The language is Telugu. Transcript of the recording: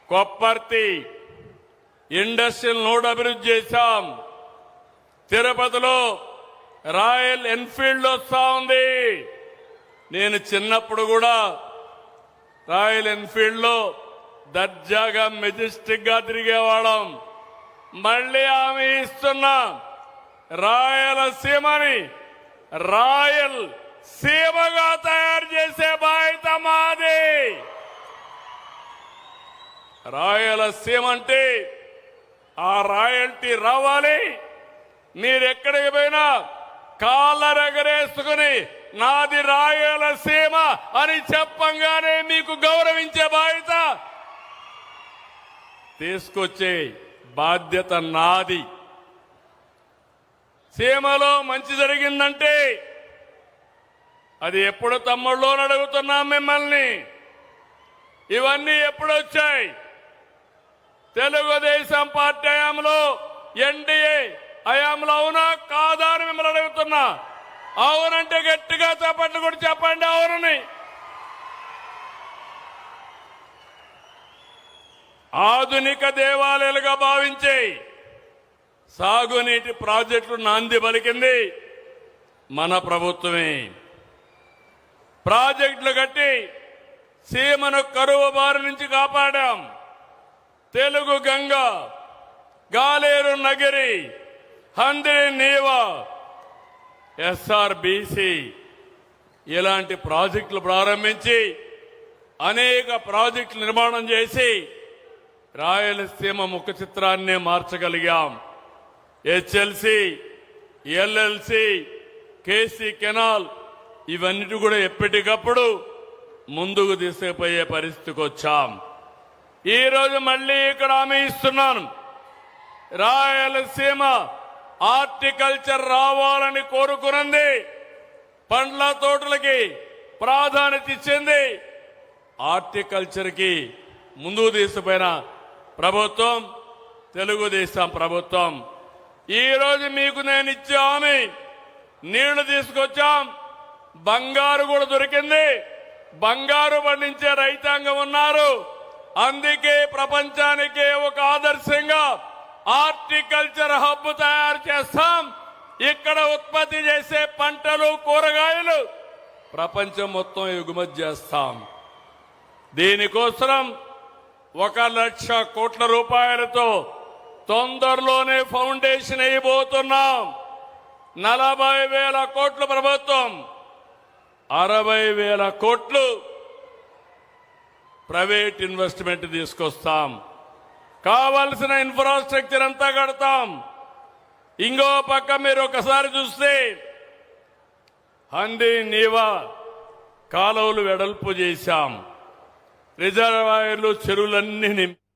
కొప్పర్తి ఇండస్ట్రియల్ నోడ్ అభివృద్ధి చేశాం. తిరుపతిలో రాయల్ ఎన్ఫీల్డ్ వస్తా ఉంది. నేను చిన్నప్పుడు కూడా రాయల్ ఎన్ఫీల్డ్ లో దర్జాగా మెజెస్టిక్ గా తిరిగేవాళ్ళం. మళ్ళీ ఆమె ఇస్తున్నాం. రాయలసీమని రాయల్ సీమగా తయారు చేసే బాధ్యత మాది. రాయలసీమ అంటే ఆ రాయల్టీ రావాలి. మీరెక్కడికి పోయినా కాళ్ళరెగరేసుకుని నాది రాయలసీమ అని చెప్పంగానే మీకు గౌరవించే బాధ్యత తీసుకొచ్చే బాధ్యత నాది. సీమలో మంచి జరిగిందంటే అది ఎప్పుడు తమ్ముళ్ళు అడుగుతున్నాం మిమ్మల్ని. ఇవన్నీ ఎప్పుడు వచ్చాయి? తెలుగుదేశం పార్టీ హయాంలో, ఎన్డీఏ హయాంలో అవునా కాదా అని మిమ్మల్ని అడుగుతున్నా. అవునంటే గట్టిగా చప్పట్లు కూడా చెప్పండి అవునని. ఆధునిక దేవాలయాలుగా భావించే సాగునీటి ప్రాజెక్టులు నాంది పలికింది మన ప్రభుత్వమే. ప్రాజెక్టులు కట్టి సీమను కరువు బారి నుంచి కాపాడాం. తెలుగు గంగ, గాలేరు నగిరి, హంద్రి నీవా, ఎస్ఆర్బీసీ ఇలాంటి ప్రాజెక్టులు ప్రారంభించి అనేక ప్రాజెక్టులు నిర్మాణం చేసి రాయలసీమ ముఖ చిత్రాన్నే మార్చగలిగాం. హెచ్ఎల్సి, ఎల్ఎల్సి, కేసీ కెనాల్ ఇవన్నిటి కూడా ఎప్పటికప్పుడు ముందుకు తీసుకుపోయే పరిస్థితికి వచ్చాం. ఈరోజు మళ్ళీ ఇక్కడ హామీ ఇస్తున్నాను. రాయలసీమ హార్టికల్చర్ రావాలని కోరుకున్నది. పండ్ల తోటలకి ప్రాధాన్యత ఇచ్చింది. హార్టికల్చర్ కి ముందుకు తీసుకుపోయిన ప్రభుత్వం తెలుగుదేశం ప్రభుత్వం. ఈరోజు మీకు నేను ఇచ్చే హామీ, నీళ్లు తీసుకొచ్చాం. బంగారు కూడా దొరికింది. బంగారు పండించే రైతాంగం ఉన్నారు. అందుకే ప్రపంచానికే ఒక ఆదర్శంగా హార్టికల్చర్ హబ్ తయారు చేస్తాం. ఇక్కడ ఉత్పత్తి చేసే పంటలు, కూరగాయలు ప్రపంచం మొత్తం ఎగుమతి చేస్తాం. దీనికోసం 1,00,000 కోట్ల రూపాయలతో తొందరలోనే ఫౌండేషన్ వేయబోతున్నాం. 40,000 కోట్లు ప్రభుత్వం, 60,000 కోట్లు ప్రైవేట్ ఇన్వెస్ట్మెంట్ తీసుకొస్తాం. కావలసిన ఇన్ఫ్రాస్ట్రక్చర్ అంతా కడతాం. ఇంకో పక్క మీరు ఒకసారి చూస్తే హంద్రి నీవా కాలువలు వెడల్పు చేశాం. రిజర్వాయర్లు, చెరువులన్నీ నింపాం.